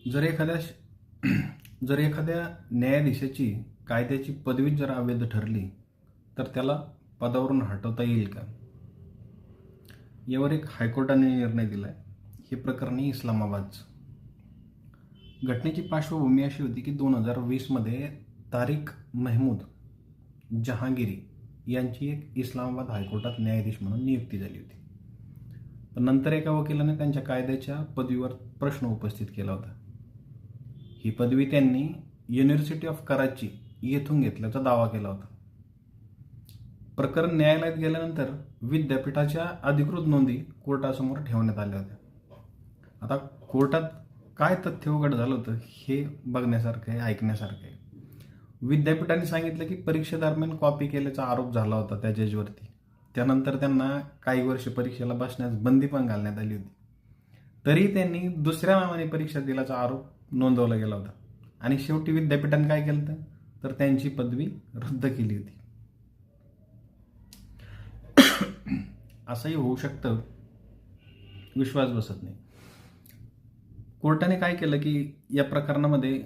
जर एखाद्या न्यायाधीशाची कायद्याची पदवी जर अवैध ठरली तर त्याला पदावरून हटवता येईल का? यावर एक हायकोर्टाने निर्णय दिलाय. हे प्रकरण आहे इस्लामाबादचं. घटनेची पार्श्वभूमी अशी होती की 2020 मध्ये तारिक महमूद जहांगीरी यांची एक इस्लामाबाद हायकोर्टात न्यायाधीश म्हणून नियुक्ती झाली होती. पण नंतर एका वकिलाने त्यांच्या कायद्याच्या पदवीवर प्रश्न उपस्थित केला होता. ही पदवी त्यांनी युनिव्हर्सिटी ऑफ कराची येथून घेतल्याचा दावा केला होता. प्रकरण न्यायालयात गेल्यानंतर विद्यापीठाच्या अधिकृत नोंदी कोर्टासमोर ठेवण्यात आल्या होत्या. आता कोर्टात काय तथ्य उघड झालं होतं हे बघण्यासारखं आहे, ऐकण्यासारखं आहे. विद्यापीठाने सांगितलं की परीक्षेदरम्यान कॉपी केल्याचा आरोप झाला होता त्या जजवरती. त्यानंतर त्यांना काही वर्ष परीक्षेला बसण्यास बंदी पण घालण्यात आली होती. तरी त्यांनी दुसऱ्या नावाने परीक्षा दिल्याचा आरोप नोंदवला गेला होता आणि शेवटी विद्यापीठाने काय केलं तर त्यांची पदवी रद्द केली होती. असंही होऊ शकतं, विश्वास बसत नाही. कोर्टाने काय केलं की या प्रकरणामध्ये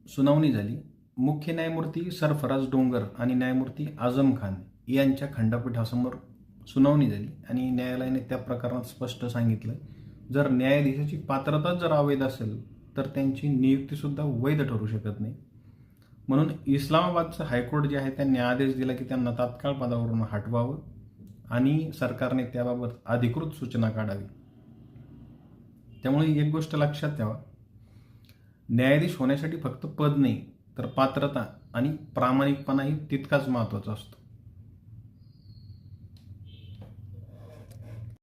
सुनावणी झाली. मुख्य न्यायमूर्ती सरफराज डोंगर आणि न्यायमूर्ती आझम खान यांच्या खंडपीठासमोर सुनावणी झाली आणि न्यायालयाने त्या प्रकरणात स्पष्ट सांगितलं, जर न्यायाधीशाची पात्रता जर अवैध असेल तर त्यांची नियुक्तीसुद्धा वैध ठरू शकत नाही. म्हणून इस्लामाबादचं हायकोर्ट जे आहे त्यांनी आदेश दिला की त्यांना तात्काळ पदावरून हटवावं आणि सरकारने त्याबाबत अधिकृत सूचना काढावी. त्यामुळे एक गोष्ट लक्षात ठेवा, न्यायाधीश होण्यासाठी फक्त पद नाही तर पात्रता आणि प्रामाणिकपणाही तितकाच महत्त्वाचा असतो.